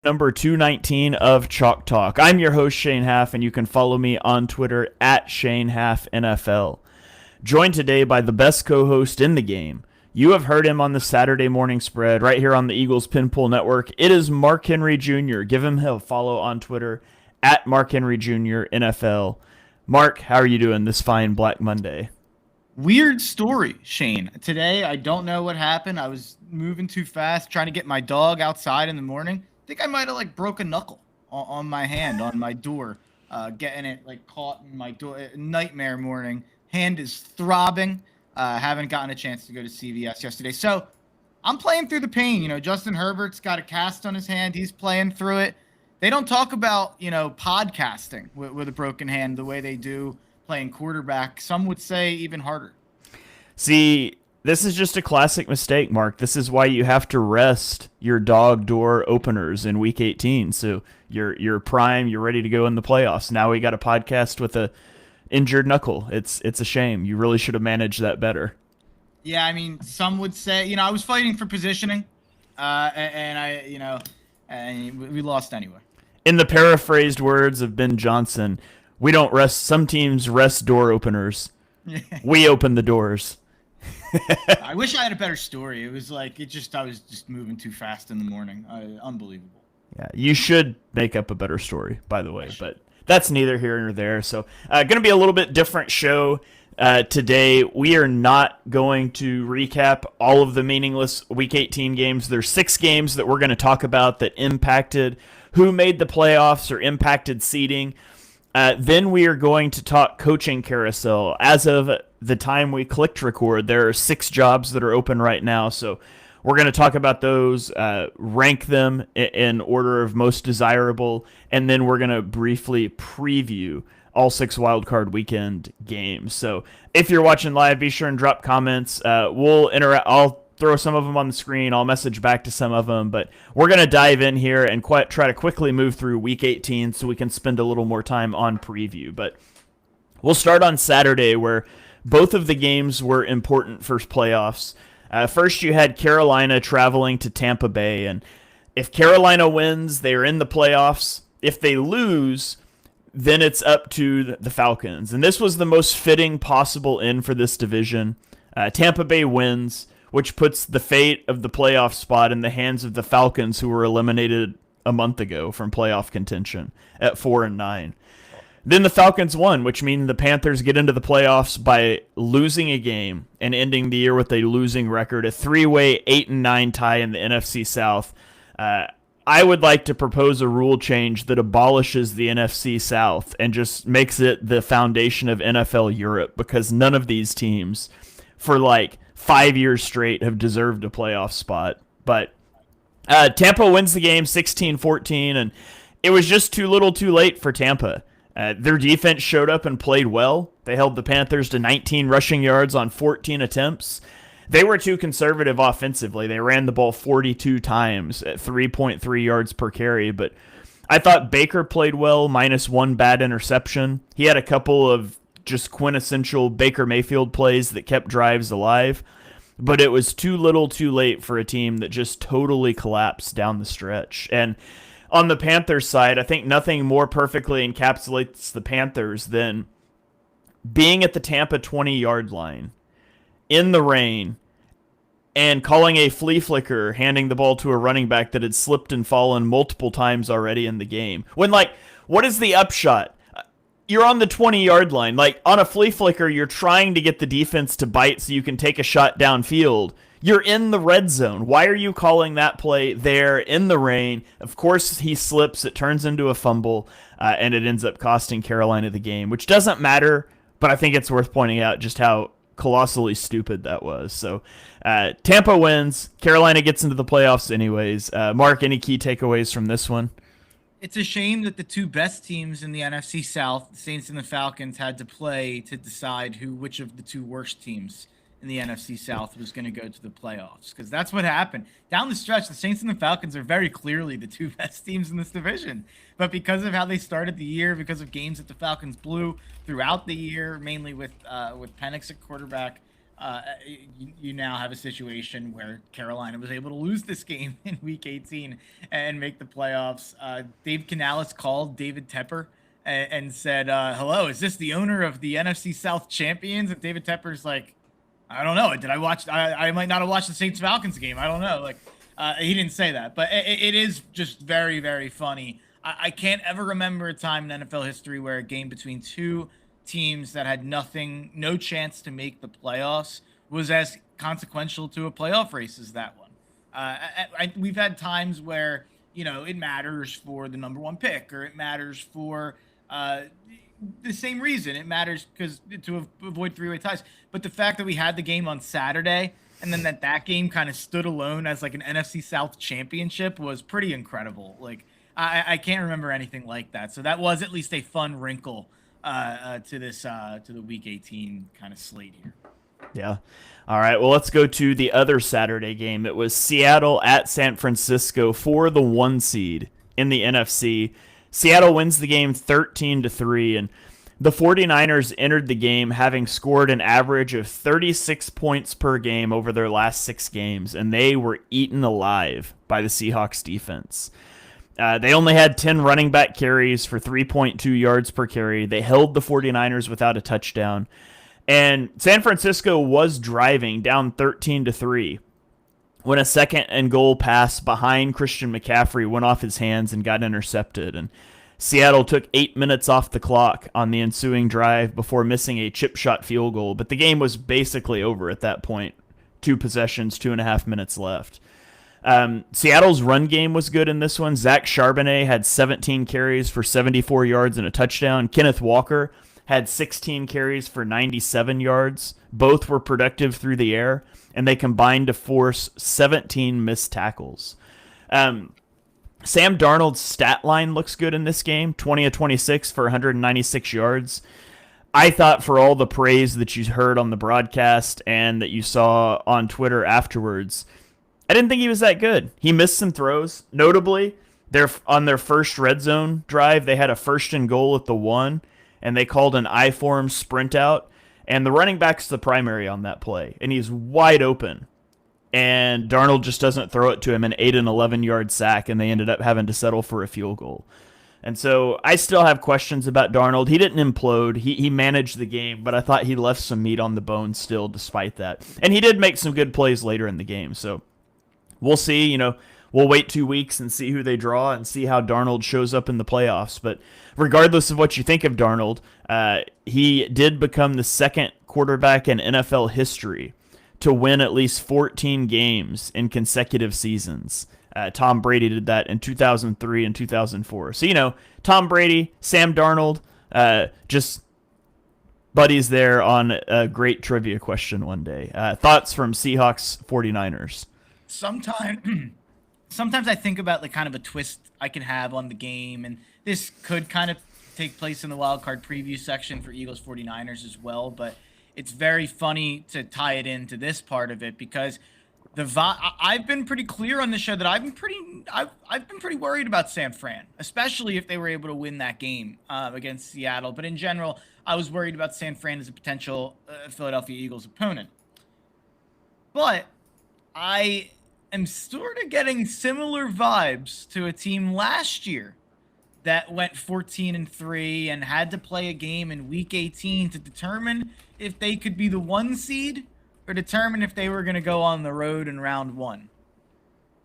number 219 of Chalk Talk. I'm your host, Shane Haff, and you can follow me on Twitter at Shane Haff NFL. Joined today by the best co-host in the game. You have heard him on the Saturday morning spread right here on the Eagles Pinpool Network. It is Mark Henry Jr. Give him a follow on Twitter at Mark Henry Jr. NFL. Mark, how are you doing this fine Black Monday? Weird story, Shane. Today, I don't know what happened. I was moving too fast, trying to get my dog outside in the morning. I think I might have broke a knuckle on my hand, on my door, getting it caught in my door. Nightmare morning. Hand is throbbing. Haven't gotten a chance to go to CVS yesterday. So I'm playing through the pain. Justin Herbert's got a cast on his hand. He's playing through it. They don't talk about, podcasting with a broken hand the way they do playing quarterback. Some would say even harder. See, this is just a classic mistake, Mark. This is why you have to rest your dog door openers in Week 18. So you're prime, you're ready to go in the playoffs. Now we got a podcast with a injured knuckle. It's a shame. You really should have managed that better. Yeah, I mean, some would say, I was fighting for positioning, and we lost anyway. In the paraphrased words of Ben Johnson, we don't rest. Some teams rest door openers. We open the doors. I wish I had a better story. It was I was just moving too fast in the morning. Unbelievable. Yeah, you should make up a better story, by the way, but that's neither here nor there. So, going to be a little bit different show today. We are not going to recap all of the meaningless Week 18 games. There's 6 games that we're going to talk about that impacted who made the playoffs or impacted seeding. Then we are going to talk coaching carousel. As of the time we clicked record, there are 6 jobs that are open right now. So we're going to talk about those, rank them in order of most desirable, and then we're going to briefly preview all 6 Wildcard Weekend games. So if you're watching live, be sure and drop comments. We'll interact. I'll throw some of them on the screen. I'll message back to some of them, but we're going to dive in here and try to quickly move through Week 18 so we can spend a little more time on preview. But we'll start on Saturday, where both of the games were important for playoffs. First, you had Carolina traveling to Tampa Bay, and if Carolina wins, they're in the playoffs. If they lose, then it's up to the Falcons. And this was the most fitting possible end for this division. Tampa Bay wins, which puts the fate of the playoff spot in the hands of the Falcons, who were eliminated a month ago from playoff contention at 4-9. Then the Falcons won, which means the Panthers get into the playoffs by losing a game and ending the year with a losing record, a 3-way 8-9 tie in the NFC South. I would like to propose a rule change that abolishes the NFC South and just makes it the foundation of NFL Europe, because none of these teams for 5 years straight have deserved a playoff spot. But Tampa wins the game 16-14, and it was just too little too late for Tampa. Their defense showed up and played well. They held the Panthers to 19 rushing yards on 14 attempts. They were too conservative offensively. They ran the ball 42 times at 3.3 yards per carry, but I thought Baker played well, minus 1 bad interception. He had a couple of just quintessential Baker Mayfield plays that kept drives alive, but it was too little too late for a team that just totally collapsed down the stretch. And on the Panthers side, I think nothing more perfectly encapsulates the Panthers than being at the Tampa 20-yard line in the rain and calling a flea flicker, handing the ball to a running back that had slipped and fallen multiple times already in the game. When, what is the upshot? You're on the 20-yard line. On a flea flicker, you're trying to get the defense to bite so you can take a shot downfield. You're in the red zone. Why are you calling that play there in the rain? Of course, he slips. It turns into a fumble, and it ends up costing Carolina the game, which doesn't matter, but I think it's worth pointing out just how colossally stupid that was. So Tampa wins. Carolina gets into the playoffs anyways. Mark, any key takeaways from this one? It's a shame that the 2 best teams in the NFC South, the Saints and the Falcons, had to play to decide which of the 2 worst teams in the NFC South was going to go to the playoffs, because that's what happened. Down the stretch, the Saints and the Falcons are very clearly the 2 best teams in this division. But because of how they started the year, because of games that the Falcons blew throughout the year, mainly with Penix at quarterback, You now have a situation where Carolina was able to lose this game in Week 18 and make the playoffs. Dave Canales called David Tepper and said, "Hello, is this the owner of the NFC South champions?" And David Tepper's like, "I don't know. Did I watch? I might not have watched the Saints Falcons game. I don't know." Like, he didn't say that, but it is just very, very funny. I can't ever remember a time in NFL history where a game between two teams that had no chance to make the playoffs was as consequential to a playoff race as that one. We've had times where, it matters for the number one pick, or it matters for the same reason. It matters because to avoid three-way ties. But the fact that we had the game on Saturday and then that game kind of stood alone as like an NFC South championship was pretty incredible. Like, I can't remember anything like that. So that was at least a fun wrinkle to the Week 18 kind of slate here. Yeah. All right. Well, let's go to the other Saturday game. It was Seattle at San Francisco for the 1 seed in the NFC. Seattle wins the game 13-3, and the 49ers entered the game having scored an average of 36 points per game over their last 6 games, and they were eaten alive by the Seahawks defense. They only had 10 running back carries for 3.2 yards per carry. They held the 49ers without a touchdown. And San Francisco was driving down 13-3 when a second and goal pass behind Christian McCaffrey went off his hands and got intercepted. And Seattle took 8 minutes off the clock on the ensuing drive before missing a chip shot field goal. But the game was basically over at that point. 2 possessions, 2.5 minutes left. Seattle's run game was good in this one. Zach Charbonnet had 17 carries for 74 yards and a touchdown. Kenneth Walker had 16 carries for 97 yards. Both were productive through the air, and they combined to force 17 missed tackles. Sam Darnold's stat line looks good in this game, 20 of 26 for 196 yards. I thought, for all the praise that you heard on the broadcast and that you saw on Twitter afterwards, I didn't think he was that good. He missed some throws. Notably, on their first red zone drive, they had a 1st and goal at the 1, and they called an I-form sprint out, and the running back's the primary on that play, and he's wide open. And Darnold just doesn't throw it to him, an 8 and 11-yard sack, and they ended up having to settle for a field goal. And so I still have questions about Darnold. He didn't implode. He managed the game, but I thought he left some meat on the bone still despite that. And he did make some good plays later in the game, so we'll see. We'll wait 2 weeks and see who they draw and see how Darnold shows up in the playoffs. But regardless of what you think of Darnold, he did become the second quarterback in NFL history to win at least 14 games in consecutive seasons. Tom Brady did that in 2003 and 2004. So, Tom Brady, Sam Darnold, just buddies there on a great trivia question one day. Thoughts from Seahawks 49ers? Sometimes I think about kind of a twist I can have on the game, and this could kind of take place in the wildcard preview section for Eagles 49ers as well, but it's very funny to tie it into this part of it because I've been pretty clear on the show that I've been pretty worried about San Fran, especially if they were able to win that game against Seattle. But in general, I was worried about San Fran as a potential Philadelphia Eagles opponent. But I am sort of getting similar vibes to a team last year that went 14-3 and had to play a game in Week 18 to determine if they could be the 1 seed or determine if they were going to go on the road in round 1.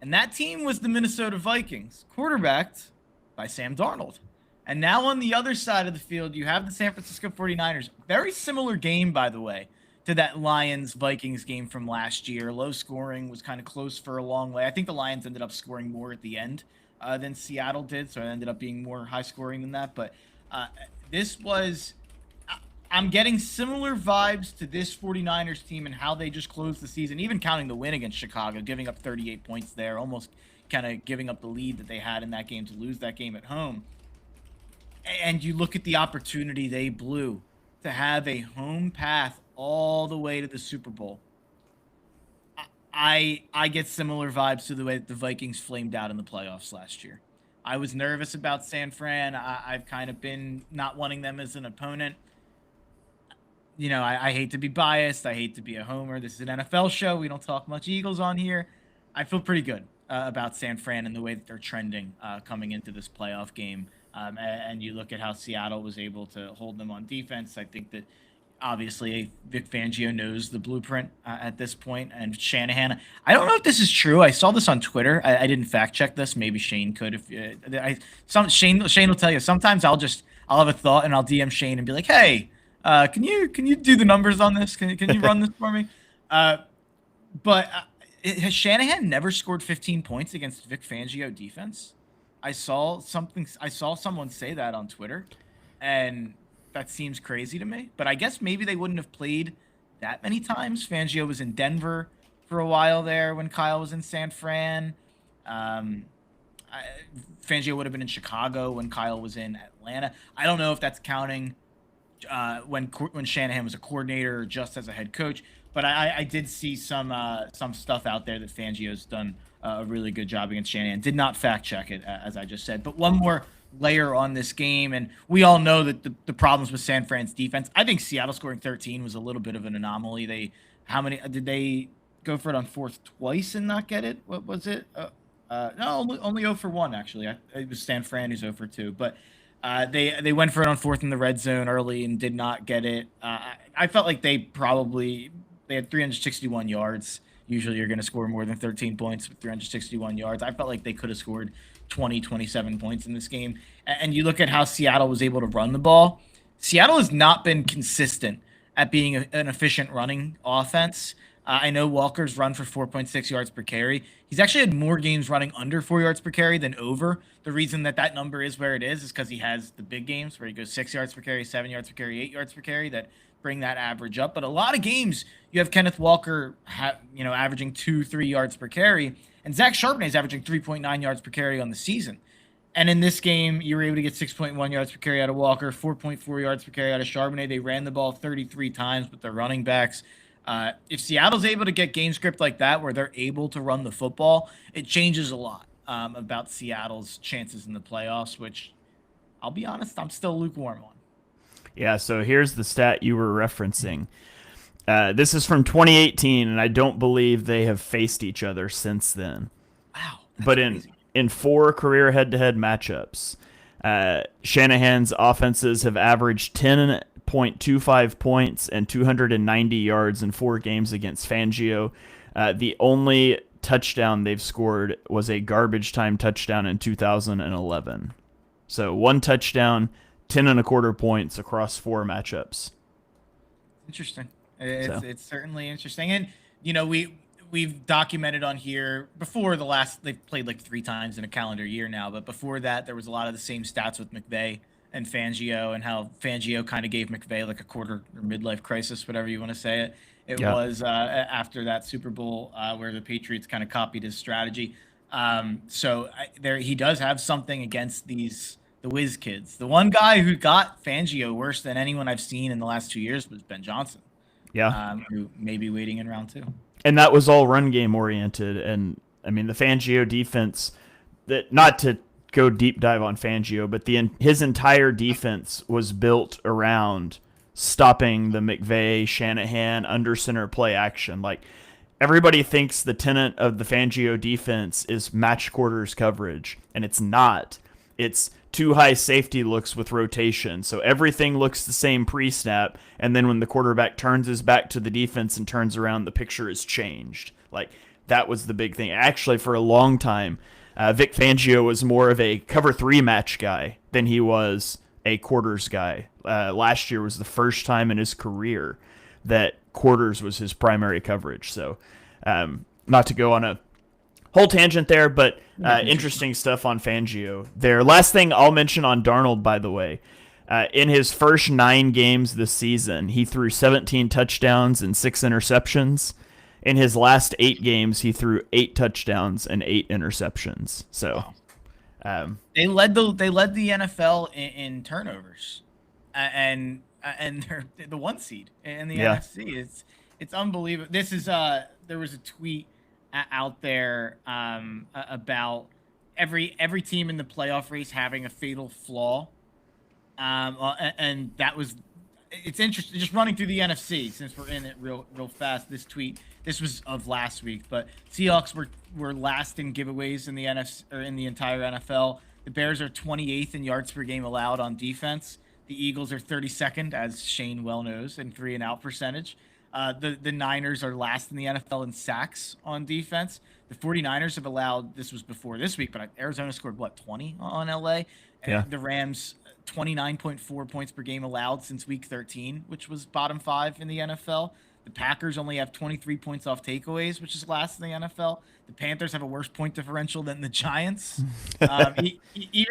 And that team was the Minnesota Vikings, quarterbacked by Sam Darnold. And now on the other side of the field, you have the San Francisco 49ers. Very similar game, by the way, to that Lions-Vikings game from last year. Low scoring, was kind of close for a long way. I think the Lions ended up scoring more at the end than Seattle did, so it ended up being more high scoring than that. But this was... I'm getting similar vibes to this 49ers team and how they just closed the season, even counting the win against Chicago, giving up 38 points there, almost kind of giving up the lead that they had in that game to lose that game at home. And you look at the opportunity they blew to have a home path all the way to the Super Bowl. I get similar vibes to the way that the Vikings flamed out in the playoffs last year. I was nervous about San Fran. I've kind of been not wanting them as an opponent. I hate to be biased. I hate to be a homer. This is an NFL show. We don't talk much Eagles on here. I feel pretty good about San Fran and the way that they're trending coming into this playoff game. And you look at how Seattle was able to hold them on defense. I think that obviously Vic Fangio knows the blueprint at this point, and Shanahan. I don't know if this is true. I saw this on Twitter. I didn't fact check this. Maybe Shane could. Shane will tell you. Sometimes I'll have a thought and I'll DM Shane and be like, hey. Can you do the numbers on this? Can you run this for me? But has Shanahan never scored 15 points against Vic Fangio defense? I saw someone say that on Twitter, and that seems crazy to me. But I guess maybe they wouldn't have played that many times. Fangio was in Denver for a while there when Kyle was in San Fran. Fangio would have been in Chicago when Kyle was in Atlanta. I don't know if that's counting when Shanahan was a coordinator or just as a head coach, but I did see some stuff out there that Fangio's done a really good job against Shanahan. Did not fact check it, as I just said. But one more layer on this game, and we all know that the problems with San Fran's defense. I think Seattle scoring 13 was a little bit of an anomaly. How many did they go for it on fourth twice and not get it? What was it? No, only 0 for 1 actually. It was San Fran who's 0 for 2, but. They went for it on fourth in the red zone early and did not get it. I felt like they had 361 yards. Usually you're going to score more than 13 points with 361 yards. I felt like they could have scored 27 points in this game. And you look at how Seattle was able to run the ball. Seattle has not been consistent at being an efficient running offense. I know Walker's run for 4.6 yards per carry. He's actually had more games running under 4 yards per carry than over. The reason that number is where it is because he has the big games where he goes 6 yards per carry, 7 yards per carry, 8 yards per carry that bring that average up. But a lot of games you have Kenneth Walker, averaging 2-3 yards per carry, and Zach Charbonnet is averaging 3.9 yards per carry on the season. And in this game, you were able to get 6.1 yards per carry out of Walker, 4.4 yards per carry out of Charbonnet. They ran the ball 33 times with their running backs. If Seattle's able to get game script like that, where they're able to run the football, it changes a lot about Seattle's chances in the playoffs, which I'll be honest, I'm still lukewarm on. Yeah, so here's the stat you were referencing. This is from 2018, and I don't believe they have faced each other since then. Wow. But in 4 career head-to-head matchups, Shanahan's offenses have averaged 10.25 points and 290 yards in 4 games against Fangio. The only touchdown they've scored was a garbage time touchdown in 2011. So 1 touchdown, 10.25 points across 4 matchups. Interesting. It's certainly interesting. And, we've documented on here before they've played like 3 times in a calendar year now, but before that, there was a lot of the same stats with McVay and Fangio, and how Fangio kind of gave McVay like a quarter or midlife crisis, whatever you want to say it. It was after that Super Bowl where the Patriots kind of copied his strategy. He does have something against the whiz kids. The one guy who got Fangio worse than anyone I've seen in the last 2 years was Ben Johnson. Yeah. Who may be waiting in round 2. And that was all run game oriented. And I mean, the Fangio defense, that not to go deep dive on Fangio, but his entire defense was built around stopping the McVay, Shanahan, under center play action. Like, everybody thinks the tenet of the Fangio defense is match quarters coverage, and it's not. It's 2 high safety looks with rotation. So everything looks the same pre-snap, and then when the quarterback turns his back to the defense and turns around, the picture is changed. Like, that was the big thing. Actually, for a long time, Vic Fangio was more of a cover 3 match guy than he was a quarters guy. Last year was the first time in his career that quarters was his primary coverage. So not to go on a whole tangent there, but interesting stuff on Fangio there. Last thing I'll mention on Darnold, by the way, in his first 9 games this season, he threw 17 touchdowns and 6 interceptions. In his last 8 games, he threw 8 touchdowns and 8 interceptions. So they led the NFL in turnovers, and they're the 1 seed in the NFC. It's unbelievable. This is there was a tweet out there about every team in the playoff race having a fatal flaw, and that was it's interesting. Just running through the NFC since we're in it real fast. This was of last week, but Seahawks were last in giveaways in the NFC or in the entire NFL. The Bears are 28th in yards per game allowed on defense. The Eagles are 32nd, as Shane well knows, in 3-and-out percentage. The Niners are last in the NFL in sacks on defense. The 49ers have allowed, this was before this week, but Arizona scored, 20 on LA? Yeah. The Rams, 29.4 points per game allowed since week 13, which was bottom 5 in the NFL. The Packers only have 23 points off takeaways, which is last in the NFL. The Panthers have a worse point differential than the Giants. Even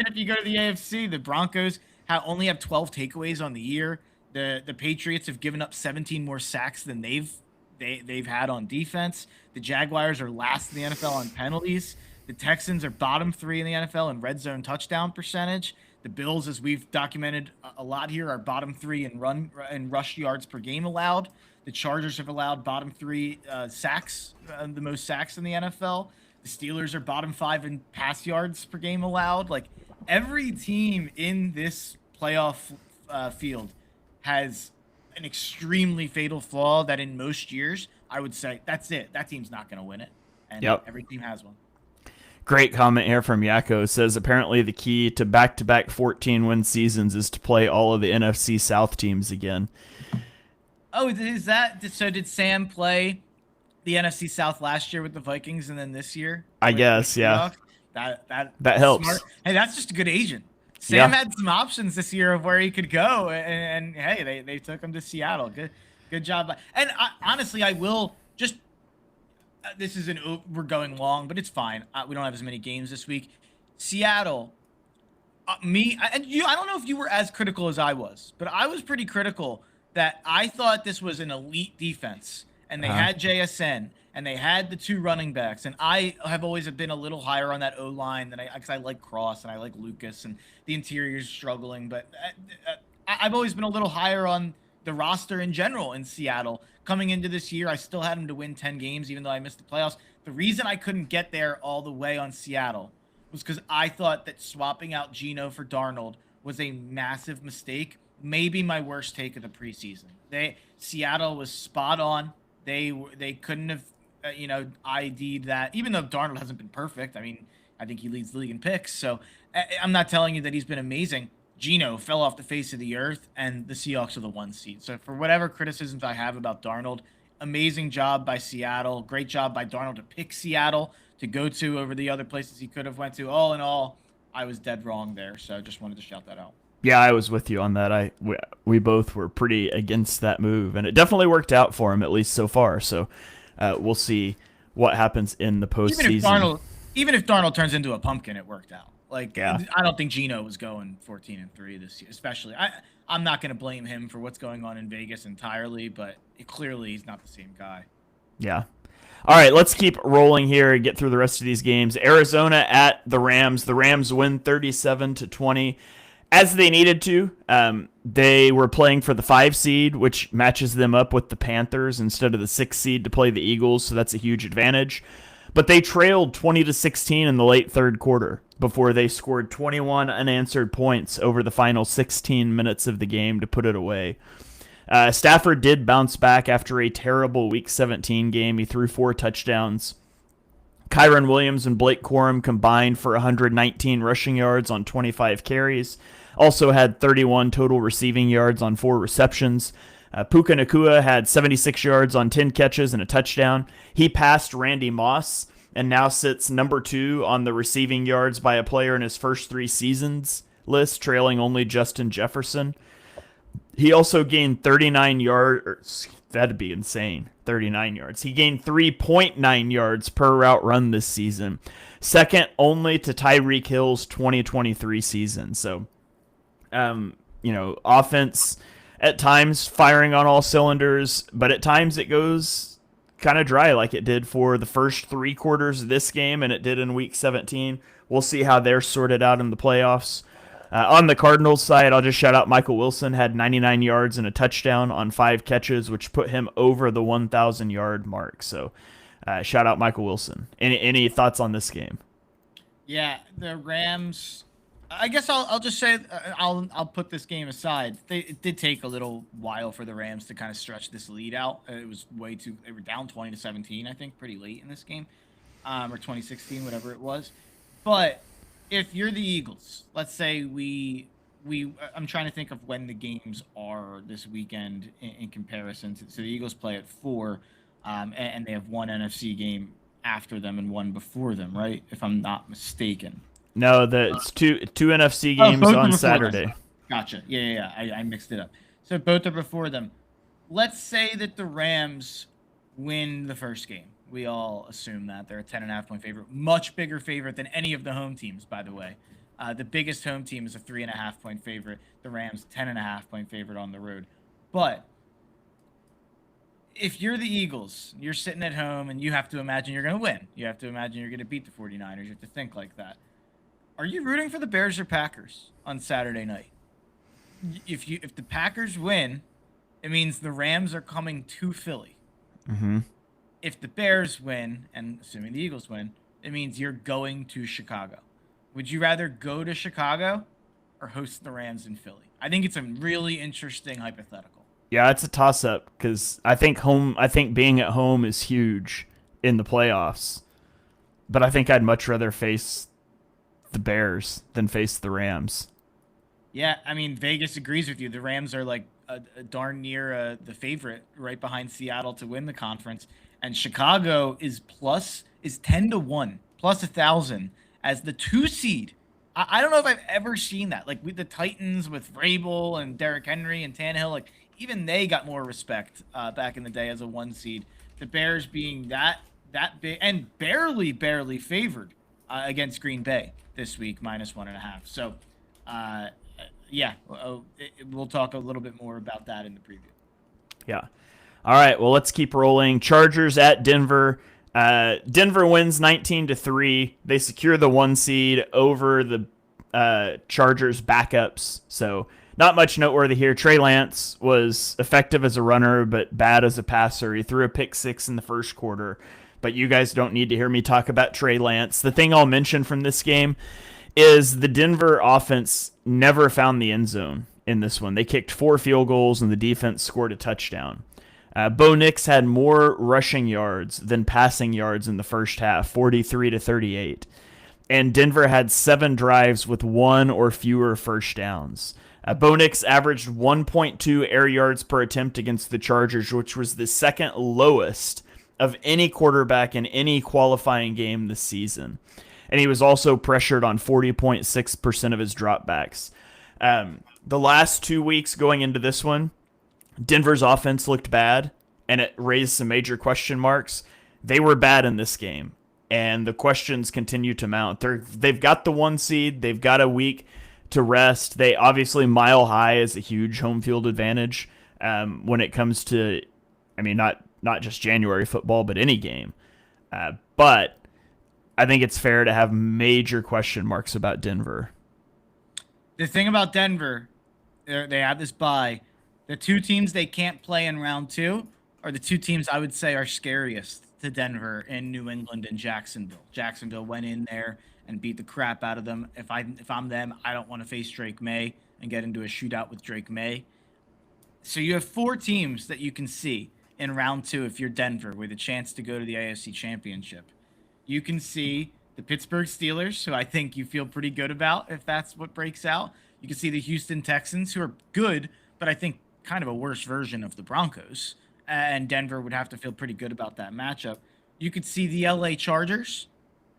if you go to the AFC, the Broncos only have 12 takeaways on the year. The Patriots have given up 17 more sacks than they've had on defense. The Jaguars are last in the NFL on penalties. The Texans are bottom 3 in the NFL in red zone touchdown percentage. The Bills, as we've documented a lot here, are bottom 3 in rush yards per game allowed. The Chargers have allowed bottom 3 sacks, the most sacks in the NFL. The Steelers are bottom 5 in pass yards per game allowed. Like, every team in this playoff field has an extremely fatal flaw that in most years, I would say, that's it. That team's not going to win it. And every team has one. Great comment here from Yakko. It says, apparently the key to back-to-back 14-win seasons is to play all of the NFC South teams again. Oh, is that so? Did Sam play the NFC South last year with the Vikings, and then this year? I guess, yeah. That helps. Smart. Hey, that's just a good agent. Sam had some options this year of where he could go, and hey, they took him to Seattle. Good job. And honestly, I will just. This isn't. We're going long, but it's fine. We don't have as many games this week. Seattle. I don't know if you were as critical as I was, but I was pretty critical. That I thought this was an elite defense, and they had JSN, and they had the 2 running backs, and I have always been a little higher on that O-line than because I like Cross and I like Lucas, and the interior's struggling, but I've always been a little higher on the roster in general in Seattle. Coming into this year, I still had them to win 10 games, even though I missed the playoffs. The reason I couldn't get there all the way on Seattle was because I thought that swapping out Geno for Darnold was a massive mistake. Maybe my worst take of the preseason. Seattle was spot on. They couldn't have, ID'd that. Even though Darnold hasn't been perfect. I mean, I think he leads the league in picks. So I'm not telling you that he's been amazing. Geno fell off the face of the earth, and the Seahawks are the 1 seed. So for whatever criticisms I have about Darnold, amazing job by Seattle. Great job by Darnold to pick Seattle to go to over the other places he could have went to. All in all, I was dead wrong there. So I just wanted to shout that out. Yeah, I was with you on that. We both were pretty against that move, and it definitely worked out for him, at least so far. So we'll see what happens in the postseason. Even if Darnold turns into a pumpkin, it worked out. I don't think Geno was going 14-3 this year, especially. I'm not going to blame him for what's going on in Vegas entirely, but clearly he's not the same guy. Yeah. All right, let's keep rolling here and get through the rest of these games. Arizona at the Rams. The Rams win 37-20. As they needed to. They were playing for the 5 seed, which matches them up with the Panthers instead of the 6 seed to play the Eagles, so that's a huge advantage. But they trailed 20-16 in the late third quarter before they scored 21 unanswered points over the final 16 minutes of the game to put it away. Stafford did bounce back after a terrible Week 17 game. He threw 4 touchdowns. Kyron Williams and Blake Corum combined for 119 rushing yards on 25 carries. Also had 31 total receiving yards on 4 receptions. Puka Nacua had 76 yards on 10 catches and a touchdown. He passed Randy Moss and now sits number 2 on the receiving yards by a player in his first 3 seasons list, trailing only Justin Jefferson. He also gained 39 yards. That'd be insane. 39 yards. He gained 3.9 yards per route run this season, second only to Tyreek Hill's 2023 season. So, offense at times firing on all cylinders, but at times it goes kind of dry like it did for the first 3 quarters of this game and it did in Week 17. We'll see how they're sorted out in the playoffs. On the Cardinals side, I'll just shout out Michael Wilson had 99 yards and a touchdown on 5 catches, which put him over the 1,000-yard mark. So shout out Michael Wilson. Any thoughts on this game? Yeah, the Rams, I guess I'll just say I'll put this game aside. It did take a little while for the Rams to kind of stretch this lead out. It was way too. They were down 20-17, I think, pretty late in this game, or 2016, whatever it was. But if you're the Eagles, let's say I'm trying to think of when the games are this weekend in comparison. So the Eagles play at 4, and they have one NFC game after them and one before them, right? If I'm not mistaken. No, it's two NFC games on Saturday. Them. Gotcha. Yeah. I mixed it up. So both are before them. Let's say that the Rams win the first game. We all assume that they're a 10.5-point favorite, much bigger favorite than any of the home teams, by the way. The biggest home team is a 3.5-point favorite. The Rams 10.5-point favorite on the road. But if you're the Eagles, you're sitting at home and you have to imagine you're going to win. You have to imagine you're going to beat the 49ers. You have to think like that. Are you rooting for the Bears or Packers on Saturday night? If the Packers win, it means the Rams are coming to Philly. Mm-hmm. If the Bears win, and assuming the Eagles win, it means you're going to Chicago. Would you rather go to Chicago or host the Rams in Philly? I think it's a really interesting hypothetical. Yeah, it's a toss-up because I think being at home is huge in the playoffs, but I think I'd much rather face the Bears than face the Rams. Yeah, I mean, Vegas agrees with you. The Rams are like a darn near the favorite, right behind Seattle to win the conference, and Chicago is 10-1, plus 1,000 as the 2 seed. I don't know if I've ever seen that. Like with the Titans, with Vrabel and Derrick Henry and Tannehill, like even they got more respect back in the day as a 1 seed. The Bears being that big and barely favored against Green Bay this week, -1.5. So, yeah, we'll talk a little bit more about that in the preview. Yeah. All right. Well, let's keep rolling. Chargers at Denver. Denver wins 19-3. They secure the 1 seed over the Chargers backups. So not much noteworthy here. Trey Lance was effective as a runner, but bad as a passer. He threw a pick 6 in the first quarter. But you guys don't need to hear me talk about Trey Lance. The thing I'll mention from this game is the Denver offense never found the end zone in this one. They kicked 4 field goals, and the defense scored a touchdown. Bo Nix had more rushing yards than passing yards in the first half, 43-38. And Denver had 7 drives with 1 or fewer first downs. Bo Nix averaged 1.2 air yards per attempt against the Chargers, which was the second lowest of any quarterback in any qualifying game this season. And he was also pressured on 40.6% of his dropbacks. The last 2 weeks going into this one, Denver's offense looked bad, and it raised some major question marks. They were bad in this game, and the questions continue to mount. They've got the 1 seed. They've got a week to rest. They obviously Mile High is a huge home field advantage when it comes to, not just January football, but any game. But I think it's fair to have major question marks about Denver. The thing about Denver, they have this bye. The 2 teams they can't play in round 2 are the 2 teams I would say are scariest to Denver in New England and Jacksonville. Jacksonville went in there and beat the crap out of them. If I'm them, I don't want to face Drake May and get into a shootout with Drake May. So you have 4 teams that you can see in round 2 if you're Denver with a chance to go to the AFC Championship. You can see the Pittsburgh Steelers, who I think you feel pretty good about if that's what breaks out. You can see the Houston Texans, who are good, but I think kind of a worse version of the Broncos. And Denver would have to feel pretty good about that matchup. You could see the LA Chargers,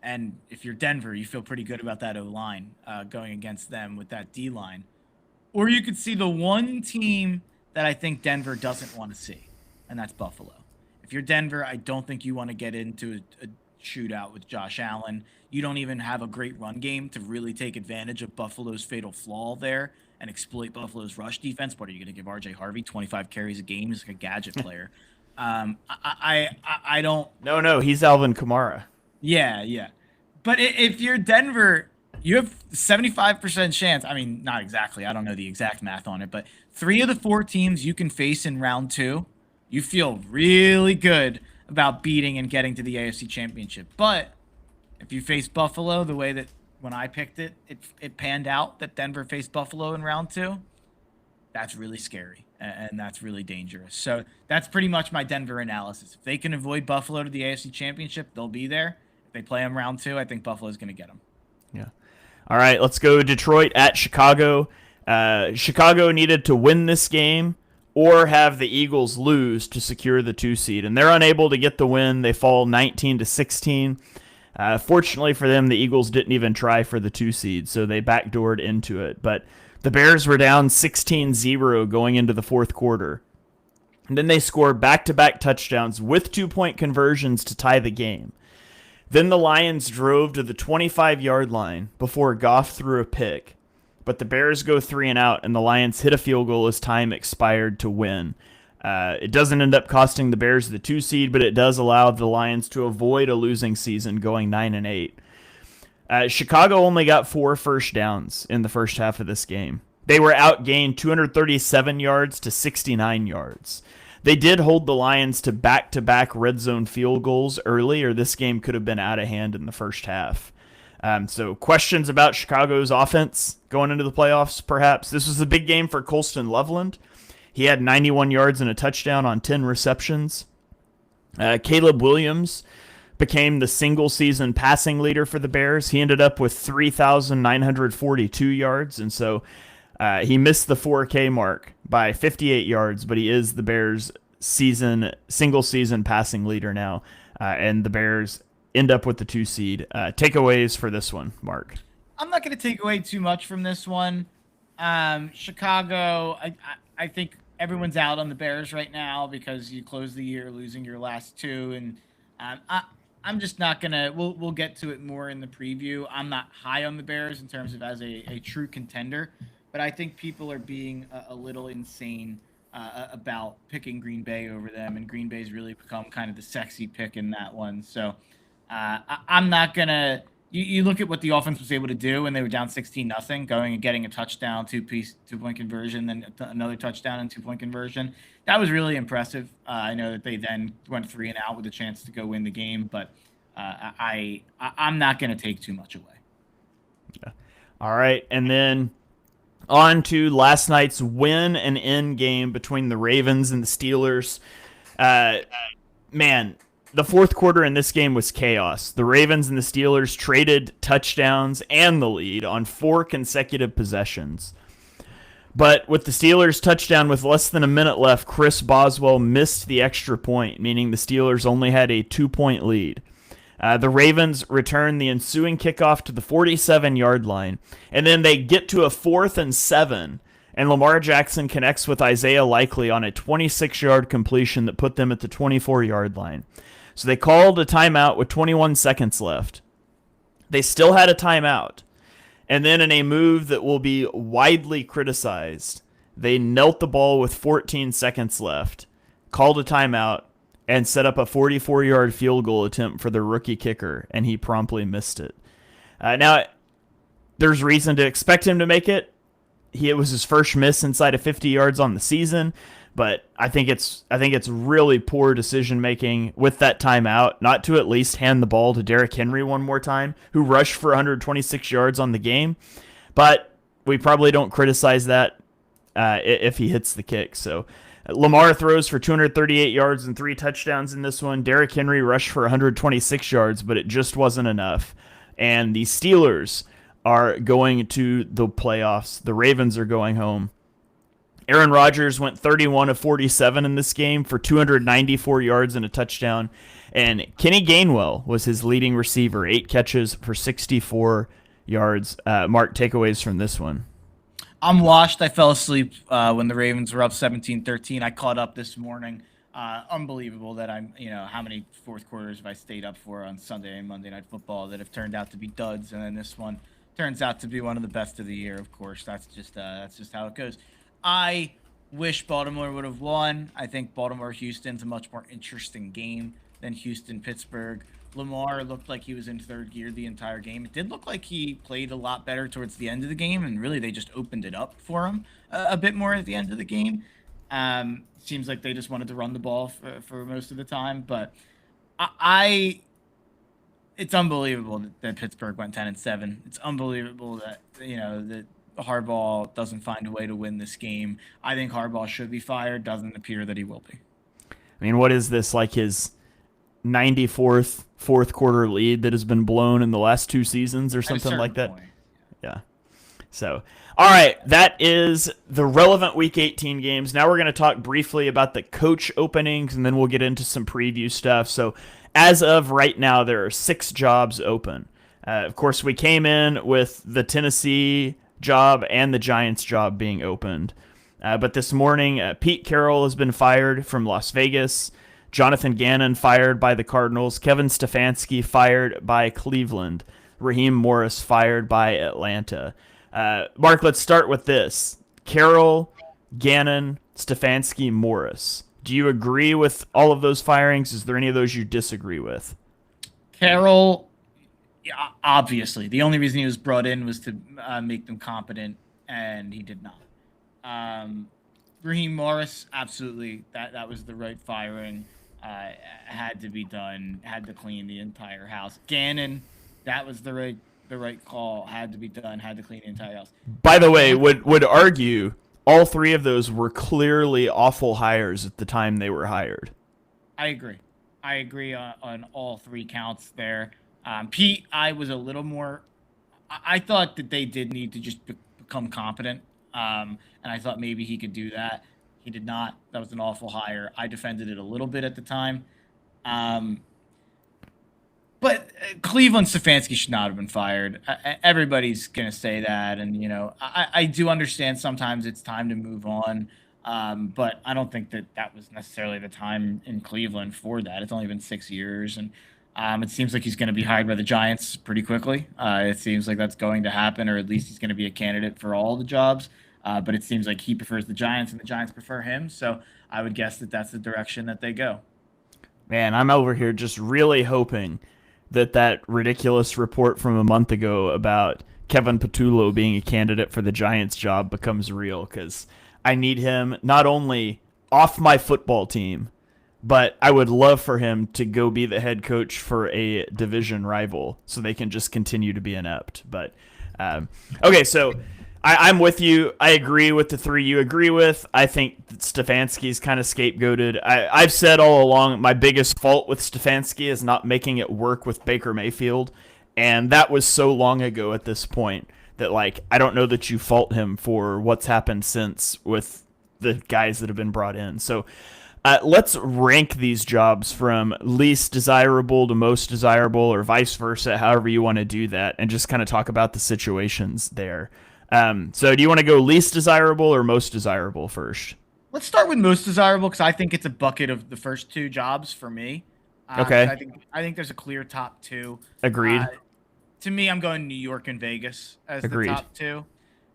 and if you're Denver, you feel pretty good about that O-line going against them with that D-line. Or you could see the one team that I think Denver doesn't want to see, and that's Buffalo. If you're Denver, I don't think you want to get into a shootout with Josh Allen. You don't even have a great run game to really take advantage of Buffalo's fatal flaw there and exploit Buffalo's rush defense. What are you going to give RJ Harvey 25 carries a game? He's like a gadget player. I don't. No, he's Alvin Kamara. Yeah. But if you're Denver, you have 75% chance. I mean, not exactly. I don't know the exact math on it, but 3 of the 4 teams you can face in round 2, you feel really good about beating and getting to the AFC Championship. But if you face Buffalo the way that when I picked it, it panned out that Denver faced Buffalo in round 2. That's really scary and that's really dangerous. So that's pretty much my Denver analysis. If they can avoid Buffalo to the AFC Championship, they'll be there. If they play them round 2, I think Buffalo's going to get them. Yeah. All right, let's go Detroit at Chicago. Chicago needed to win this game or have the Eagles lose to secure the 2 seed, and they're unable to get the win. They fall 19-16. Fortunately for them, the Eagles didn't even try for the 2 seed, so they backdoored into it. But the Bears were down 16-0 going into the fourth quarter. And then they scored back-to-back touchdowns with 2-point conversions to tie the game. Then the Lions drove to the 25-yard line before Goff threw a pick. But the Bears go 3 and out, and the Lions hit a field goal as time expired to win. It doesn't end up costing the Bears the 2 seed, but it does allow the Lions to avoid a losing season going 9-8. Chicago only got 4 first downs in the first half of this game. They were outgained 237 yards to 69 yards. They did hold the Lions to back-to-back red zone field goals early, or this game could have been out of hand in the first half. So questions about Chicago's offense going into the playoffs, perhaps. This was a big game for Colston Loveland. He had 91 yards and a touchdown on 10 receptions. Caleb Williams became the single-season passing leader for the Bears. He ended up with 3,942 yards, and so he missed the 4K mark by 58 yards, but he is the Bears' single-season passing leader now, and the Bears end up with the 2 seed. Takeaways for this one, Mark? I'm not going to take away too much from this one. Chicago, I think everyone's out on the Bears right now because you close the year losing your last 2, and I'm just not gonna. We'll get to it more in the preview. I'm not high on the Bears in terms of as a true contender, but I think people are being a little insane about picking Green Bay over them, and Green Bay's really become kind of the sexy pick in that one. So I'm not gonna. You look at what the offense was able to do when they were down 16-0, going and getting a touchdown, 2-point conversion, then another touchdown and 2-point conversion. That was really impressive. I know that they then went 3 and out with a chance to go win the game, but I'm not going to take too much away. Yeah. All right, and then on to last night's win and end game between the Ravens and the Steelers. Man, the fourth quarter in this game was chaos. The Ravens and the Steelers traded touchdowns and the lead on 4 consecutive possessions. But with the Steelers' touchdown with less than a minute left, Chris Boswell missed the extra point, meaning the Steelers only had a 2-point lead. The Ravens return the ensuing kickoff to the 47-yard line, and then they get to a 4th and 7, and Lamar Jackson connects with Isaiah Likely on a 26-yard completion that put them at the 24-yard line. So they called a timeout with 21 seconds left. They still had a timeout. And then in a move that will be widely criticized, they knelt the ball with 14 seconds left, called a timeout, and set up a 44-yard field goal attempt for their rookie kicker, and he promptly missed it. Now, there's reason to expect him to make it. It was his first miss inside of 50 yards on the season. But I think it's really poor decision making with that timeout, not to at least hand the ball to Derrick Henry one more time, who rushed for 126 yards on the game. But we probably don't criticize that if he hits the kick. So Lamar throws for 238 yards and 3 touchdowns in this one. Derrick Henry rushed for 126 yards, but it just wasn't enough. And the Steelers are going to the playoffs. The Ravens are going home. Aaron Rodgers went 31 of 47 in this game for 294 yards and a touchdown. And Kenny Gainwell was his leading receiver, 8 catches for 64 yards. Mark, takeaways from this one? I'm washed. I fell asleep when the Ravens were up 17-13. I caught up this morning. Unbelievable that how many fourth quarters have I stayed up for on Sunday and Monday Night Football that have turned out to be duds. And then this one turns out to be one of the best of the year, of course. That's just how it goes. I wish Baltimore would have won. I think Baltimore-Houston's a much more interesting game than Houston-Pittsburgh. Lamar looked like he was in third gear the entire game. It did look like he played a lot better towards the end of the game, and really they just opened it up for him a bit more at the end of the game. Seems like they just wanted to run the ball for most of the time. But It's unbelievable that Pittsburgh went 10-7. It's unbelievable that that Harbaugh doesn't find a way to win this game. I think Harbaugh should be fired. Doesn't appear that he will be. I mean, what is this, like his 94th fourth quarter lead that has been blown in the last 2 seasons or something like that? Point. Yeah. So, all right, that is the relevant Week 18 games. Now we're going to talk briefly about the coach openings, and then we'll get into some preview stuff. So, as of right now, there are 6 jobs open. Of course, we came in with the Tennessee job and the Giants job being opened. But this morning, Pete Carroll has been fired from Las Vegas. Jonathan Gannon fired by the Cardinals. Kevin Stefanski fired by Cleveland. Raheem Morris fired by Atlanta. Mark, let's start with this. Carroll, Gannon, Stefanski, Morris. Do you agree with all of those firings? Is there any of those you disagree with? Carroll, yeah, obviously. The only reason he was brought in was to make them competent, and he did not. Raheem Morris, absolutely. That was the right firing. Had to be done. Had to clean the entire house. Gannon, that was the right call. Had to be done. Had to clean the entire house. By the way, would argue all 3 of those were clearly awful hires at the time they were hired. I agree on all 3 counts there. Pete, I was a little more. I thought that they did need to just become competent, and I thought maybe he could do that. He did not. That was an awful hire. I defended it a little bit at the time. But Cleveland Stefanski should not have been fired. Everybody's going to say that. And, I do understand sometimes it's time to move on. But I don't think that was necessarily the time in Cleveland for that. It's only been 6 years. And it seems like he's going to be hired by the Giants pretty quickly. It seems like that's going to happen, or at least he's going to be a candidate for all the jobs. But it seems like he prefers the Giants and the Giants prefer him. So I would guess that that's the direction that they go. Man, I'm over here just really hoping that ridiculous report from a month ago about Kevin Patullo being a candidate for the Giants job becomes real, because I need him not only off my football team, but I would love for him to go be the head coach for a division rival so they can just continue to be inept. But okay, so I'm with you. I agree with the 3 you agree with. I think that Stefanski's kind of scapegoated. I've said all along my biggest fault with Stefanski is not making it work with Baker Mayfield, and that was so long ago at this point that, like, I don't know that you fault him for what's happened since with the guys that have been brought in. So let's rank these jobs from least desirable to most desirable, or vice versa, however you want to do that, and just kind of talk about the situations there. So do you want to go least desirable or most desirable first? Let's start with most desirable, because I think it's a bucket of the first 2 jobs for me. Okay. I think there's a clear top 2. Agreed. To me, I'm going New York and Vegas as Agreed. the top 2.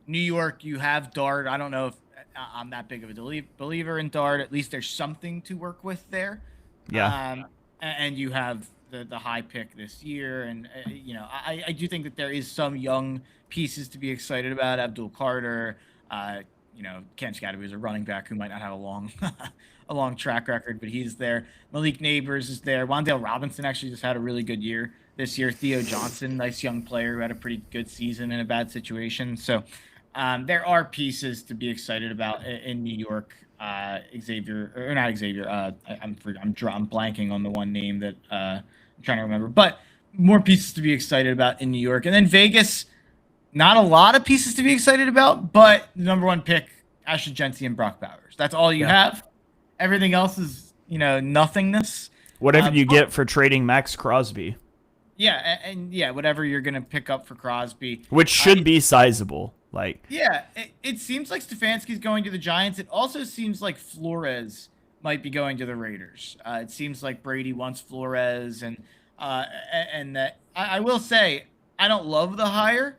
New York, you have Dart. I don't know if I'm that big of a believer in Dart. At least there's something to work with there. Yeah. And you have the high pick this year, and I do think that there is some young pieces to be excited about. Abdul Carter, Ken Scadaboo is a running back who might not have a long track record, but he's there. Malik Neighbors is there. Wan'Dale Robinson actually just had a really good year this year. Theo Johnson, nice young player who had a pretty good season in a bad situation. So there are pieces to be excited about in New York. I'm blanking on the one name that I'm trying to remember, but more pieces to be excited about in New York. And then Vegas, not a lot of pieces to be excited about, but the number 1 pick, Ashley Jency and Brock Bowers. That's all you have. Everything else is, nothingness. Whatever you get for trading Max Crosby. Yeah, and whatever you're going to pick up for Crosby. Which should be sizable. It seems like Stefanski's going to the Giants. It also seems like Flores might be going to the Raiders. It seems like Brady wants Flores, and that I will say I don't love the hire,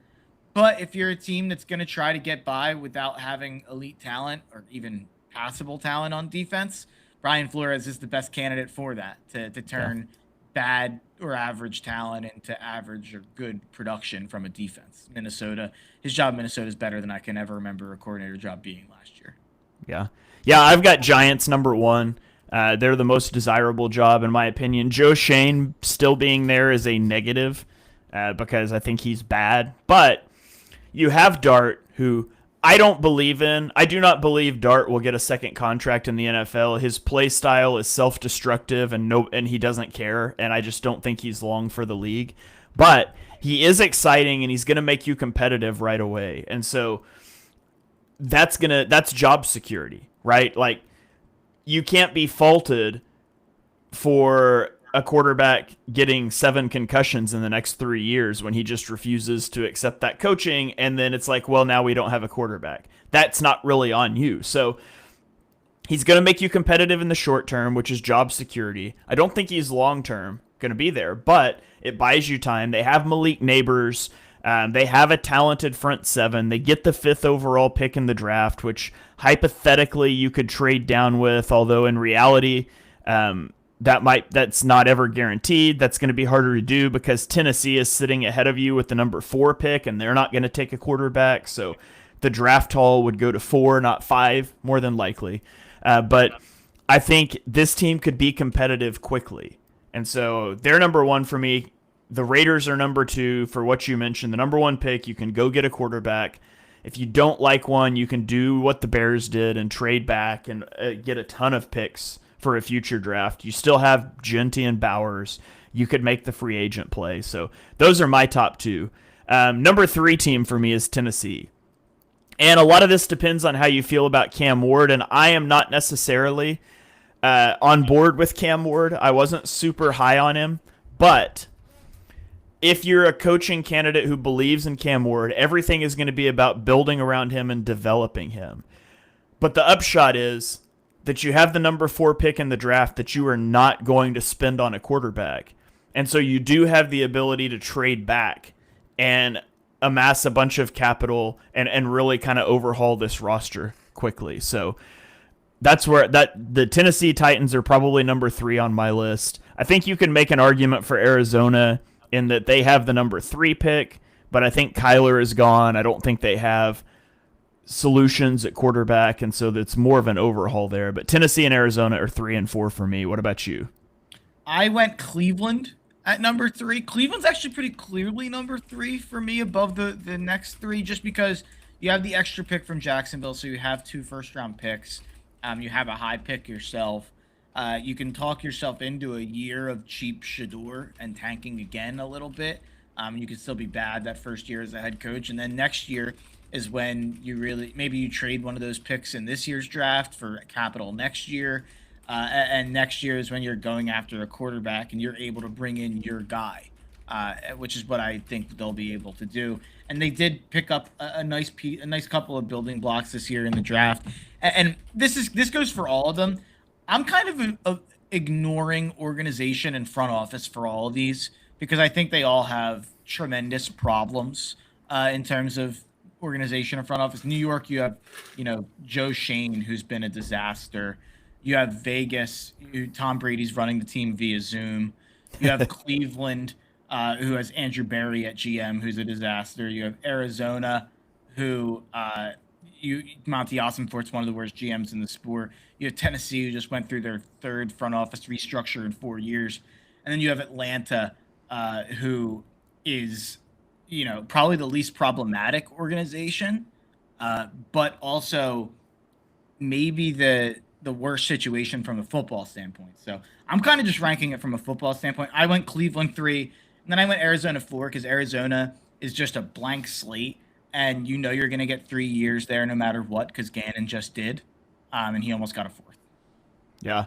but if you're a team that's going to try to get by without having elite talent or even passable talent on defense, Brian Flores is the best candidate for that, to turn bad or average talent into average or good production from a defense. His job in Minnesota is better than I can ever remember a coordinator job being last year. Yeah, I've got Giants number 1. They're the most desirable job, in my opinion. Joe Shane still being there is a negative because I think he's bad. But you have Dart, who I don't believe in. I do not believe Dart will get a second contract in the NFL. His play style is self-destructive and he doesn't care, and I just don't think he's long for the league. But he is exciting and he's going to make you competitive right away. And so that's job security, right? Like, you can't be faulted for a quarterback getting 7 concussions in the next 3 years when he just refuses to accept that coaching, and then it's like, well, now we don't have a quarterback. That's not really on you. So he's going to make you competitive in the short term, which is job security. I don't think he's long term going to be there, but it buys you time. They have Malik Neighbors. They have a talented front 7. They get the 5th overall pick in the draft, which hypothetically you could trade down with, although in reality, that's not ever guaranteed. That's going to be harder to do because Tennessee is sitting ahead of you with the number 4 pick, and they're not going to take a quarterback. So the draft haul would go to 4, not 5, more than likely. But I think this team could be competitive quickly. And so they're number 1 for me. The Raiders are number 2 for what you mentioned. The number 1 pick, you can go get a quarterback. If you don't like one, you can do what the Bears did and trade back and get a ton of picks for a future draft. You still have Genty and Bowers. You could make the free agent play. So those are my top 2. Number 3 team for me is Tennessee. And a lot of this depends on how you feel about Cam Ward, and I am not necessarily on board with Cam Ward. I wasn't super high on him, but if you're a coaching candidate who believes in Cam Ward, everything is going to be about building around him and developing him. But the upshot is that you have the number 4 pick in the draft that you are not going to spend on a quarterback. And so you do have the ability to trade back and amass a bunch of capital and really kind of overhaul this roster quickly. So that's where the Tennessee Titans are probably number 3 on my list. I think you can make an argument for Arizona in that they have the number 3 pick, but I think Kyler is gone. I don't think they have solutions at quarterback, and so that's more of an overhaul there. But Tennessee and Arizona are 3 and 4 for me. What about you? I went Cleveland at number 3. Cleveland's actually pretty clearly number 3 for me above the next 3, just because you have the extra pick from Jacksonville, so you have 2 first-round picks. You have a high pick yourself. You can talk yourself into a year of cheap Shador and tanking again a little bit. You can still be bad that first year as a head coach, and then next year is when you maybe you trade one of those picks in this year's draft for capital next year. And next year is when you're going after a quarterback and you're able to bring in your guy, which is what I think they'll be able to do. And they did pick up a nice couple of building blocks this year in the draft. And this goes for all of them. I'm kind of ignoring organization and front office for all of these because I think they all have tremendous problems in terms of organization and front office. New York, you have, Joe Shane, who's been a disaster. You have Vegas, Tom Brady's running the team via Zoom. You have Cleveland, who has Andrew Berry at GM, who's a disaster. You have Arizona, who Monty Ossenfort's one of the worst GMs in the sport. You have Tennessee, who just went through their 3rd front office restructure in 4 years. And then you have Atlanta, who is, probably the least problematic organization, but also maybe the worst situation from a football standpoint. So I'm kind of just ranking it from a football standpoint. I went Cleveland 3, and then I went Arizona 4 because Arizona is just a blank slate, and you're going to get 3 years there no matter what because Gannon just did, and he almost got a 4th. Yeah.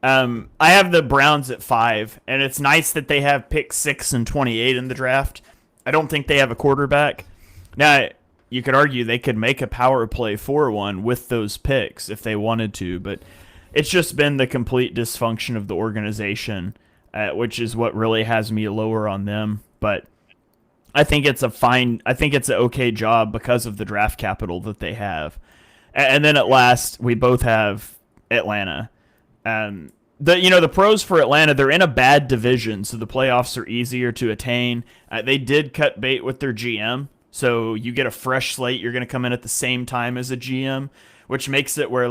I have the Browns at 5, and it's nice that they have pick 6 and 28 in the draft. I don't think they have a quarterback. Now, you could argue they could make a power play for one with those picks if they wanted to, but it's just been the complete dysfunction of the organization, which is what really has me lower on them. But I think it's an okay job because of the draft capital that they have. And then at last, we both have Atlanta. The pros for Atlanta, they're in a bad division, so the playoffs are easier to attain. They did cut bait with their GM, so you get a fresh slate. You're going to come in at the same time as a GM, which makes it where,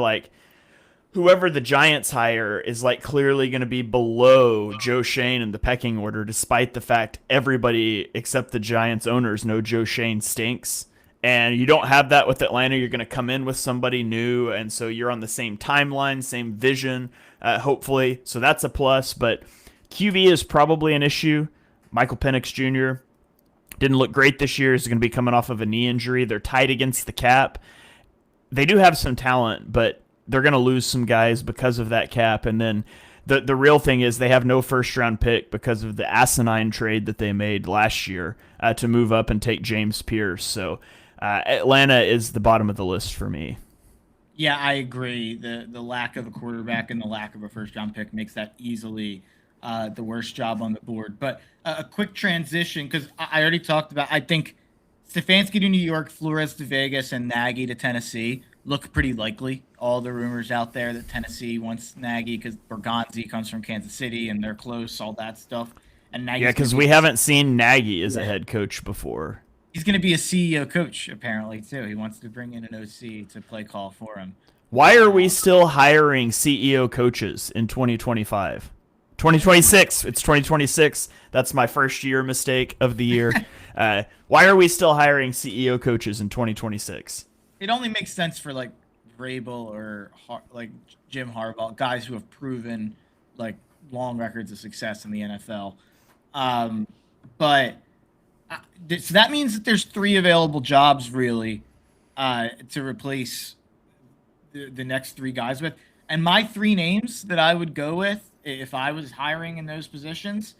whoever the Giants hire is like clearly going to be below Joe Shane in the pecking order, despite the fact everybody except the Giants owners know Joe Shane stinks. And you don't have that with Atlanta. You're going to come in with somebody new, and so you're on the same timeline, same vision, hopefully. So that's a plus. But QB is probably an issue. Michael Penix Jr. didn't look great this year. He's going to be coming off of a knee injury. They're tight against the cap. They do have some talent, but they're going to lose some guys because of that cap. And then the real thing is they have no first-round pick because of the asinine trade that they made last year to move up and take James Pierce. So Atlanta is the bottom of the list for me. Yeah, I agree. The lack of a quarterback and the lack of a first-round pick makes that easily the worst job on the board. But a quick transition, because I already talked about, I think Stefanski to New York, Flores to Vegas, and Nagy to Tennessee look pretty likely. All the rumors out there that Tennessee wants Nagy because Bergonzi comes from Kansas City and they're close, all that stuff. And Nagy's because we haven't seen Nagy as a head coach before. He's going to be a CEO coach, apparently, too. He wants to bring in an OC to play call for him. Why are we still hiring CEO coaches in 2025? 2026. It's 2026. That's my first year mistake of the year. Why are we still hiring CEO coaches in 2026? It only makes sense for like Vrabel or like Jim Harbaugh, guys who have proven like long records of success in the NFL. So that means that there's 3 available jobs really to replace the next 3 guys with. And my 3 names that I would go with if I was hiring in those positions,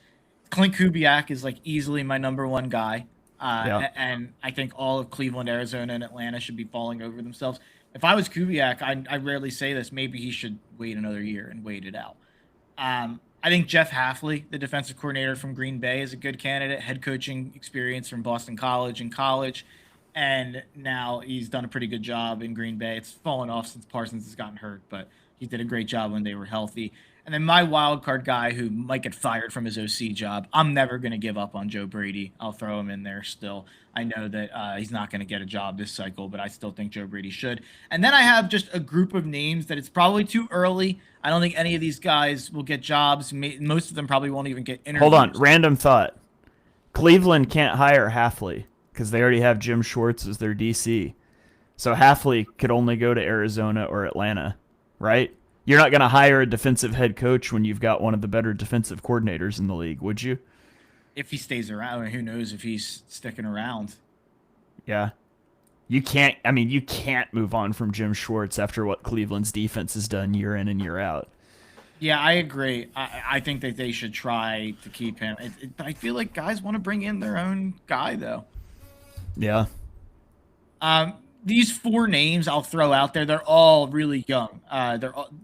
Clint Kubiak is like easily my number 1 guy. And I think all of Cleveland, Arizona, and Atlanta should be falling over themselves. If I was Kubiak, I rarely say this, maybe he should wait another year and wait it out. I think Jeff Hafley, the defensive coordinator from Green Bay, is a good candidate. Head coaching experience from Boston College in college. And now he's done a pretty good job in Green Bay. It's fallen off since Parsons has gotten hurt, but he did a great job when they were healthy. And then my wild card guy who might get fired from his OC job, I'm never going to give up on Joe Brady. I'll throw him in there still. I know that he's not going to get a job this cycle, but I still think Joe Brady should. And then I have just a group of names that it's probably too early. I don't think any of these guys will get jobs. Most of them probably won't even get interviews. Hold on. Random thought. Cleveland can't hire Hafley because they already have Jim Schwartz as their DC. So Hafley could only go to Arizona or Atlanta, right? You're not going to hire a defensive head coach when you've got one of the better defensive coordinators in the league, would you? If he stays around, who knows if he's sticking around. Yeah. You can't move on from Jim Schwartz after what Cleveland's defense has done year in and year out. Yeah, I agree. I think that they should try to keep him. But I feel like guys want to bring in their own guy, though. Yeah. These 4 names I'll throw out there, they're all really young.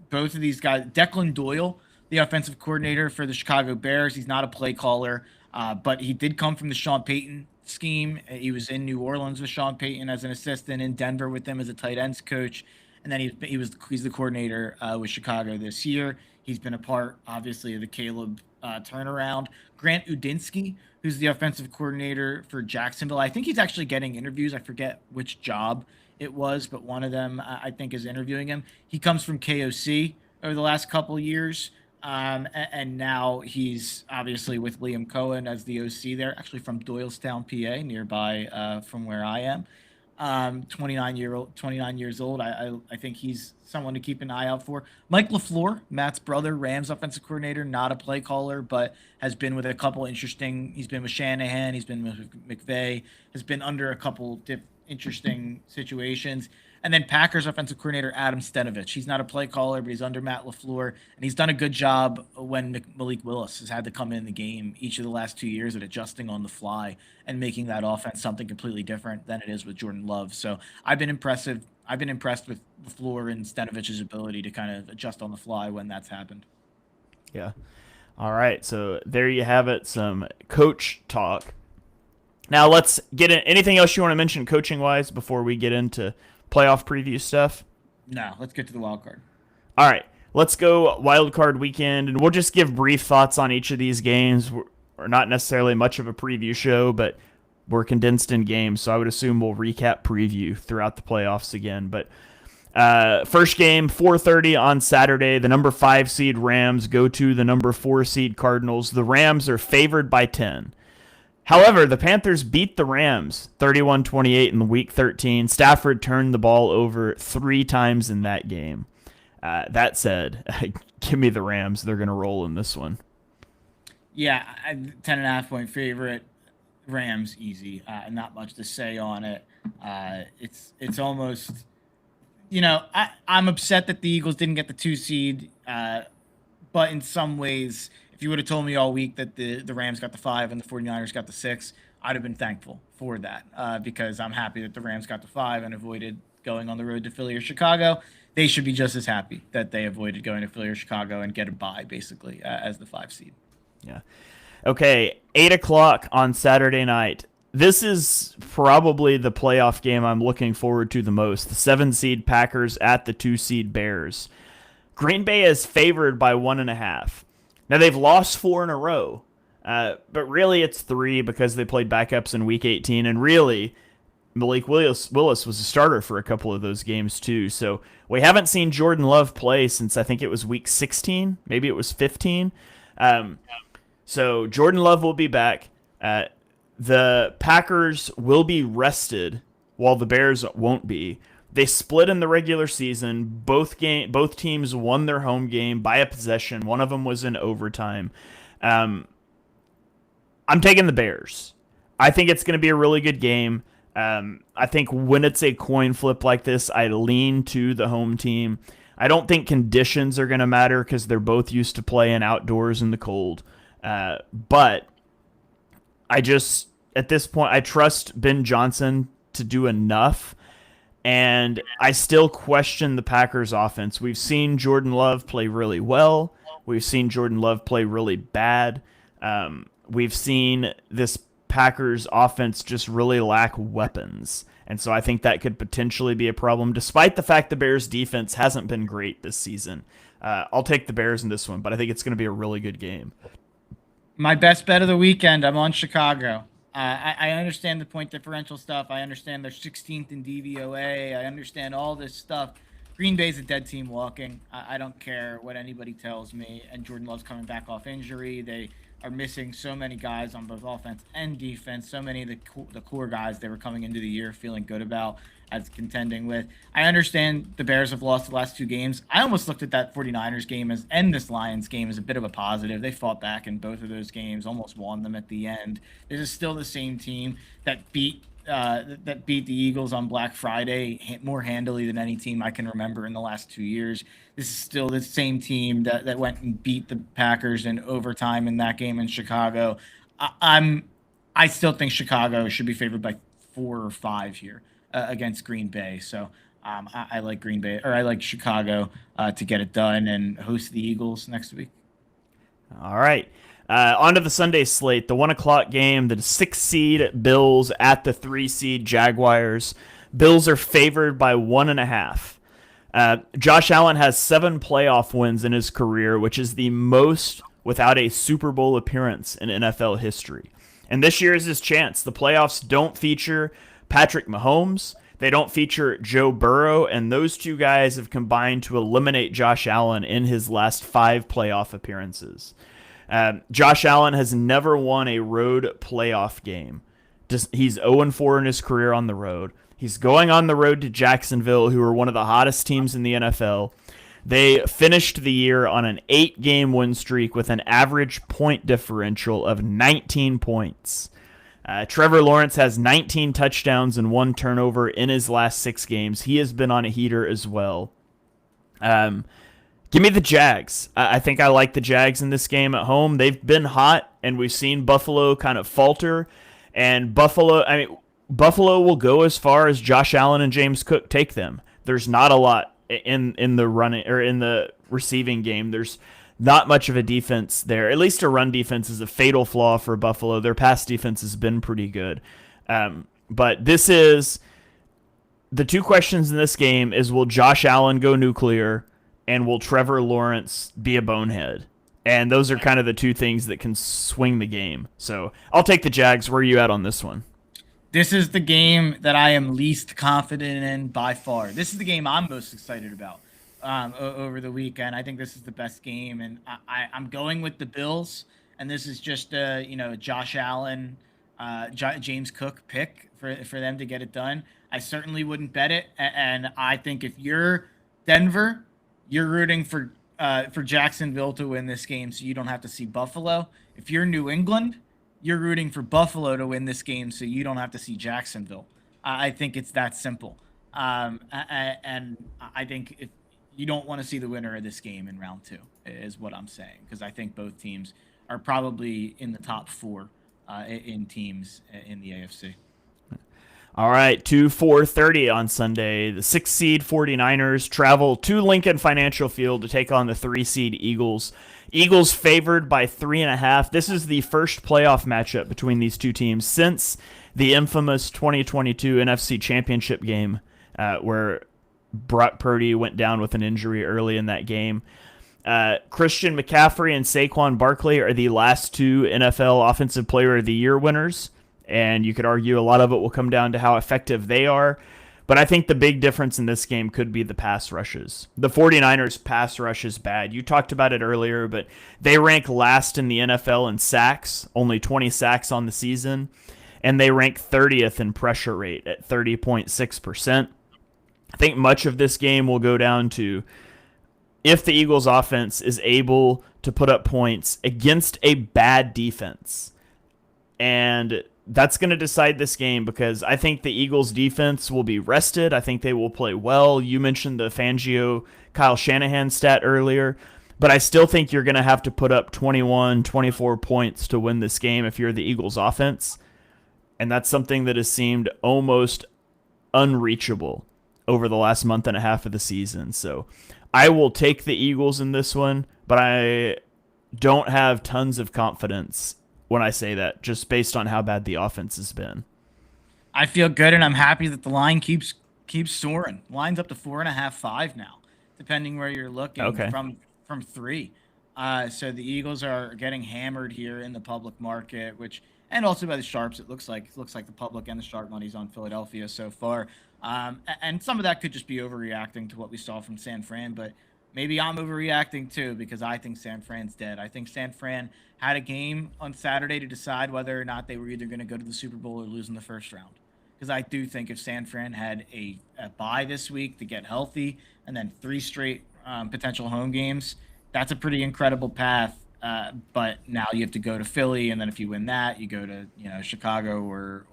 Both of these guys, Declan Doyle, the offensive coordinator for the Chicago Bears. He's not a play caller, but he did come from the Sean Payton scheme. He was in New Orleans with Sean Payton as an assistant, in Denver with him as a tight ends coach, and then he's the coordinator with Chicago this year. He's been a part, obviously, of the Caleb turnaround. Grant Udinsky, who's the offensive coordinator for Jacksonville. I think he's actually getting interviews. I forget which job it was, but one of them I think is interviewing him. He comes from KOC over the last couple of years, and now he's obviously with Liam Cohen as the OC there, actually from Doylestown, PA, nearby from where I am. 29 years old. I think he's someone to keep an eye out for. Mike LaFleur, Matt's brother, Rams offensive coordinator, not a play caller, but has been with a couple interesting. He's been with Shanahan. He's been with McVay. Has been under a couple interesting situations. And then Packers offensive coordinator Adam Stenovich. He's not a play caller, but he's under Matt LaFleur, and he's done a good job when Malik Willis has had to come in the game each of the last 2 years at adjusting on the fly and making that offense something completely different than it is with Jordan Love. So I've been impressed with LaFleur and Stenovich's ability to kind of adjust on the fly when that's happened. Yeah. All right. So there you have it. Some coach talk. Now let's get in. Anything else you want to mention coaching wise before we get into playoff preview stuff? No, let's get to the wild card. All right, let's go Wildcard Weekend, and we'll just give brief thoughts on each of these games. We're not necessarily much of a preview show, but we're condensed in games, so I would assume we'll recap preview throughout the playoffs again. But First game, 4:30 on Saturday. The number 5 seed Rams go to the number 4 seed Cardinals. The Rams are favored by 10. However, the Panthers beat the Rams 31-28 in Week 13. Stafford turned the ball over 3 times in that game. That said, give me the Rams. They're going to roll in this one. Yeah, 10.5-point favorite. Rams easy. Not much to say on it. It's almost, I'm upset that the Eagles didn't get the 2 seed. But in some ways, if you would have told me all week that the Rams got the 5 and the 49ers got the 6, I'd have been thankful for that because I'm happy that the Rams got the 5 and avoided going on the road to Philly or Chicago. They should be just as happy that they avoided going to Philly or Chicago and get a bye, basically, as the 5 seed. Yeah. Okay, 8 o'clock on Saturday night. This is probably the playoff game I'm looking forward to the most. The 7 seed Packers at the 2 seed Bears. Green Bay is favored by 1.5. Now, they've lost 4 in a row, but really it's 3 because they played backups in Week 18, and really Malik Willis was a starter for a couple of those games too. So we haven't seen Jordan Love play since I think it was Week 16, maybe it was 15. So Jordan Love will be back. The Packers will be rested while the Bears won't be. They split in the regular season. Both teams won their home game by a possession. One of them was in overtime. I'm taking the Bears. I think it's going to be a really good game. I think when it's a coin flip like this, I lean to the home team. I don't think conditions are going to matter because they're both used to playing outdoors in the cold. But I just, at this point, I trust Ben Johnson to do enough. And I still question the Packers offense. We've seen Jordan Love play really well. We've seen Jordan Love play really bad. We've seen this Packers offense just really lack weapons. And so I think that could potentially be a problem, despite the fact the Bears defense hasn't been great this season. I'll take the Bears in this one, but I think it's going to be a really good game. My best bet of the weekend, I'm on Chicago. I understand the point differential stuff. I understand they're 16th in DVOA. I understand all this stuff. Green Bay's a dead team walking. I don't care what anybody tells me. And Jordan Love's coming back off injury. They are missing so many guys on both offense and defense. So many of the core guys they were coming into the year feeling good about as contending with. I understand the Bears have lost the last 2 games. I almost looked at that 49ers game and this Lions game as a bit of a positive. They fought back in both of those games, almost won them at the end. This is still the same team that beat the Eagles on Black Friday more handily than any team I can remember in the last 2 years. This is still the same team that went and beat the Packers in overtime in that game in Chicago. I still think Chicago should be favored by 4 or 5 here against Green Bay. So I like Green Bay, or I like Chicago to get it done and host the Eagles next week. All right. On to the Sunday slate, the 1 o'clock game, the 6 seed Bills at the 3 seed Jaguars. Bills are favored by 1.5. Josh Allen has 7 playoff wins in his career, which is the most without a Super Bowl appearance in NFL history. And this year is his chance. The playoffs don't feature Patrick Mahomes. They don't feature Joe Burrow, and those 2 guys have combined to eliminate Josh Allen in his last 5 playoff appearances. Josh Allen has never won a road playoff game. He's 0-4 in his career on the road. He's going on the road to Jacksonville, who are one of the hottest teams in the NFL. They finished the year on an 8-game win streak with an average point differential of 19 points. Trevor Lawrence has 19 touchdowns and 1 turnover in his last 6 games. He has been on a heater as well. Give me the Jags. I think I like the Jags in this game at home. They've been hot, and we've seen Buffalo kind of falter. And Buffalo will go as far as Josh Allen and James Cook take them. There's not a lot in the running or in the receiving game. There's not much of a defense there. At least a run defense is a fatal flaw for Buffalo. Their pass defense has been pretty good. But this is the 2 questions in this game is, will Josh Allen go nuclear and will Trevor Lawrence be a bonehead? And those are kind of the 2 things that can swing the game. So I'll take the Jags. Where are you at on this one? This is the game that I am least confident in by far. This is the game I'm most excited about over the weekend. I think this is the best game, and I'm going with the Bills. And this is just a Josh Allen, James Cook pick for them to get it done. I certainly wouldn't bet it, and I think if you're Denver, you're rooting for Jacksonville to win this game, so you don't have to see Buffalo. If you're New England, you're rooting for Buffalo to win this game, so you don't have to see Jacksonville. I think it's that simple. And I think if you don't want to see the winner of this game in round 2, is what I'm saying, because I think both teams are probably in the top 4 in teams in the AFC. All right, to 4:30 on Sunday, the 6 seed 49ers travel to Lincoln Financial Field to take on the 3 seed Eagles. Eagles favored by 3.5. This is the first playoff matchup between these two teams since the infamous 2022 NFC Championship game, where Brock Purdy went down with an injury early in that game. Christian McCaffrey and Saquon Barkley are the last 2 NFL Offensive Player of the Year winners, and you could argue a lot of it will come down to how effective they are. But I think the big difference in this game could be the pass rushes. The 49ers pass rush is bad. You talked about it earlier, but they rank last in the NFL in sacks, only 20 sacks on the season, and they rank 30th in pressure rate at 30.6%. I think much of this game will go down to if the Eagles offense is able to put up points against a bad defense. And that's going to decide this game, because I think the Eagles defense will be rested. I think they will play well. You mentioned the Fangio, Kyle Shanahan stat earlier, but I still think you're going to have to put up 21, 24 points to win this game if you're the Eagles offense. And that's something that has seemed almost unreachable over the last month and a half of the season. So I will take the Eagles in this one, but I don't have tons of confidence when I say that, just based on how bad the offense has been. I feel good, and I'm happy that the line keeps soaring. Line's up to 4.5, 5 now, depending where you're looking from 3. So the Eagles are getting hammered here in the public market, and also by the sharps. It looks like the public and the sharp money's on Philadelphia so far. And some of that could just be overreacting to what we saw from San Fran, but maybe I'm overreacting too, because I think San Fran's dead. I think San Fran had a game on Saturday to decide whether or not they were either going to go to the Super Bowl or lose in the first round. Because I do think if San Fran had a bye this week to get healthy and then 3 straight potential home games, that's a pretty incredible path. But now you have to go to Philly, and then if you win that, you go to Chicago or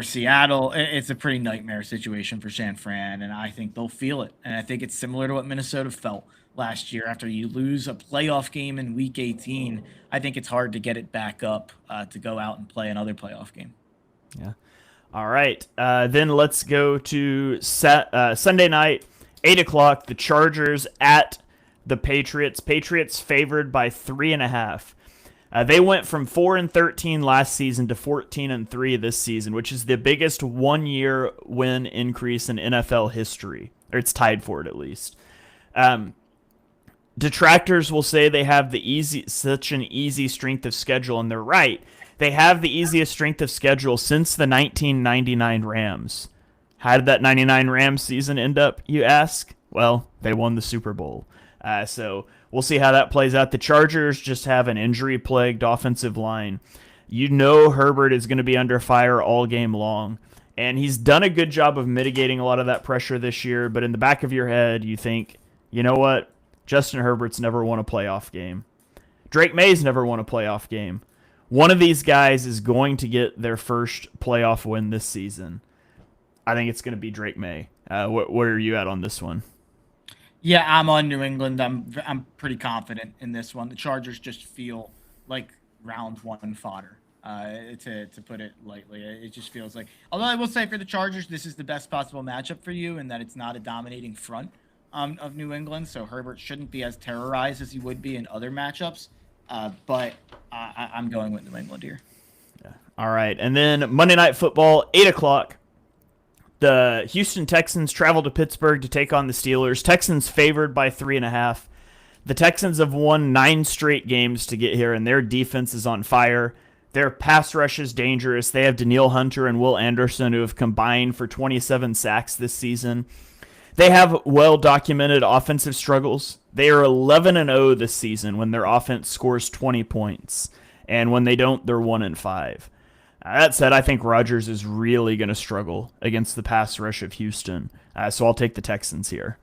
Seattle. It's a pretty nightmare situation for San Fran, and I think they'll feel it. And I think it's similar to what Minnesota felt last year after you lose a playoff game in Week 18. I think it's hard to get it back up to go out and play another playoff game. Yeah. All right. Then let's go to Sunday night, 8 o'clock. The Chargers at the Patriots. Patriots favored by 3.5. They went from 4-13 last season to 14-3 this season, which is the biggest one-year win increase in NFL history, or it's tied for it at least. Detractors will say they have such an easy strength of schedule, and they're right. They have the easiest strength of schedule since the 1999 Rams. How did that 99 Rams season end up, you ask? Well, they won the Super Bowl. So we'll see how that plays out. The Chargers just have an injury-plagued offensive line. Herbert is going to be under fire all game long, and he's done a good job of mitigating a lot of that pressure this year, but in the back of your head, you think, you know what? Justin Herbert's never won a playoff game. Drake May's never won a playoff game. One of these guys is going to get their first playoff win this season. I think it's going to be Drake May. What are you at on this one? Yeah, I'm on New England. I'm pretty confident in this one. The Chargers just feel like round 1 fodder, to put it lightly. It just feels like, although I will say for the Chargers, this is the best possible matchup for you in that it's not a dominating front of New England, so Herbert shouldn't be as terrorized as he would be in other matchups. But I'm going with New England here. Yeah. All right, and then Monday Night Football, 8 o'clock. The Houston Texans travel to Pittsburgh to take on the Steelers. Texans favored by 3.5. The Texans have won 9 straight games to get here, and their defense is on fire. Their pass rush is dangerous. They have Danielle Hunter and Will Anderson, who have combined for 27 sacks this season. They have well-documented offensive struggles. They are 11-0 this season when their offense scores 20 points. And when they don't, they're 1-5. That said, I think Rodgers is really going to struggle against the pass rush of Houston. So I'll take the Texans here.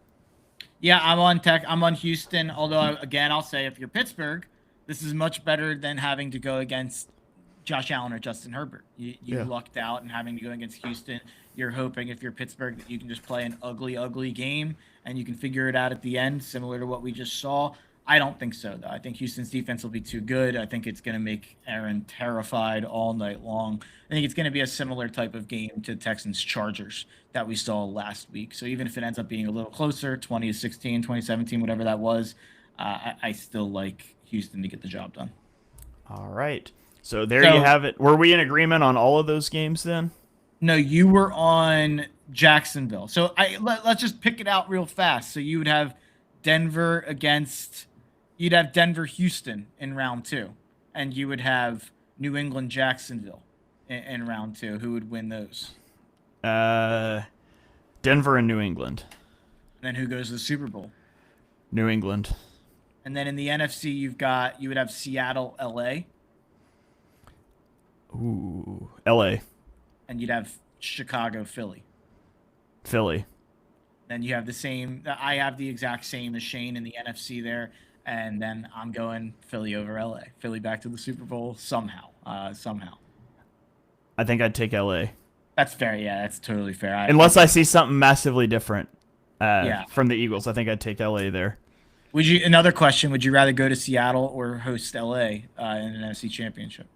Yeah, I'm on Houston. Although, again, I'll say if you're Pittsburgh, this is much better than having to go against Josh Allen or Justin Herbert. You lucked out and having to go against Houston. You're hoping if you're Pittsburgh that you can just play an ugly game and you can figure it out at the end, similar to what we just saw. I don't think so, though. I think Houston's defense will be too good. I think it's going to make Aaron terrified all night long. I think it's going to be a similar type of game to Texans-Chargers that we saw last week. So even if it ends up being a little closer, 20-16, 20-17, whatever that was, I still like Houston to get the job done. All right. So you have it. Were we in agreement on all of those games then? No, you were on Jacksonville. So let's just pick it out real fast. So you would have you'd have Denver-Houston in round 2, and you would have New England-Jacksonville in round 2. Who would win those? Denver and New England. And then who goes to the Super Bowl? New England. And then in the NFC, you would have Seattle, LA. Ooh, LA. And you'd have Chicago, Philly. Then you have the same. I have the exact same as Shane in the NFC there, and then I'm going Philly over LA. Philly back to the Super Bowl somehow. I think I'd take LA. That's fair. Yeah, that's totally fair. Unless I see something massively different from the Eagles, I think I'd take LA there. Another question, would you rather go to Seattle or host LA in an NFC Championship?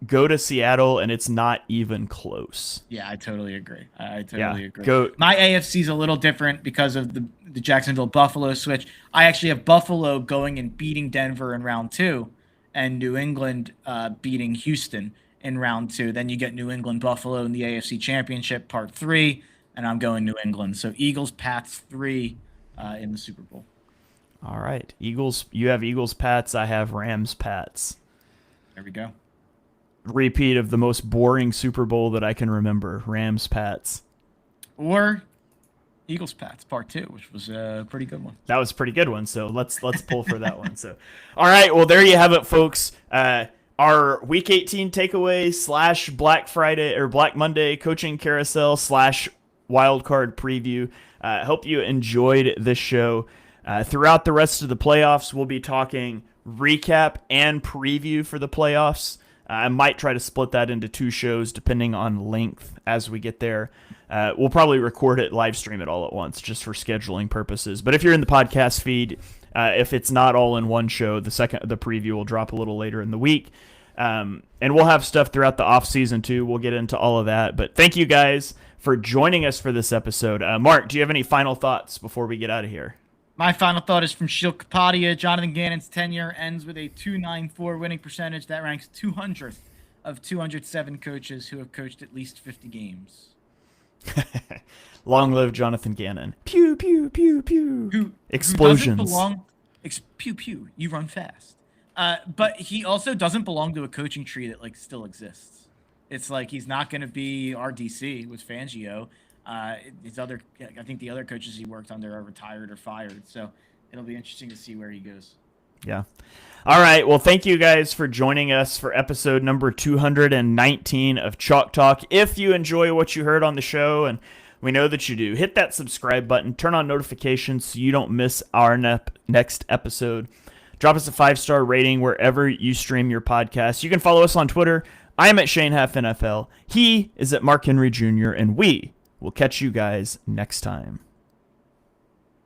Go to Seattle, and it's not even close. Yeah, I totally agree. agree. My AFC is a little different because of the Jacksonville-Buffalo switch. I actually have Buffalo going and beating Denver in round 2, and New England beating Houston in round 2. Then you get New England-Buffalo in the AFC Championship, part 3, and I'm going New England. So Eagles-Pats 3 in the Super Bowl. All right. Eagles. You have Eagles-Pats. I have Rams-Pats. There we go. Repeat of the most boring Super Bowl that I can remember. Rams-Pats. Or Eagles-Pats part 2, which was a pretty good one. That was a pretty good one, so let's pull for that one. So, all right, well, there you have it, folks. Our Week 18 takeaway / Black Friday or Black Monday coaching carousel / wildcard preview. Hope you enjoyed this show. Throughout the rest of the playoffs, we'll be talking recap and preview for the playoffs. I might try to split that into 2 shows depending on length as we get there. We'll probably record it, live stream it all at once just for scheduling purposes. But if you're in the podcast feed, if it's not all in one show, the preview will drop a little later in the week. And we'll have stuff throughout the off season too. We'll get into all of that. But thank you guys for joining us for this episode. Mark, do you have any final thoughts before we get out of here? My final thought is from Shil Kapadia. Jonathan Gannon's tenure ends with a .294 winning percentage. That ranks 200th of 207 coaches who have coached at least 50 games. Long live Jonathan Gannon. Pew, pew, pew, pew. Explosions. Pew, pew. You run fast. But he also doesn't belong to a coaching tree that still exists. It's like he's not going to be RDC with Fangio. I think the other coaches he worked under are retired or fired. So it'll be interesting to see where he goes. Yeah. All right. Well, thank you guys for joining us for episode number 219 of Chalk Talk. If you enjoy what you heard on the show, and we know that you do, hit that subscribe button, turn on notifications so you don't miss our next episode. Drop us a 5-star rating wherever you stream your podcast. You can follow us on Twitter. I am at ShaneHalfNFL. He is at Mark Henry Jr., and we will catch you guys next time.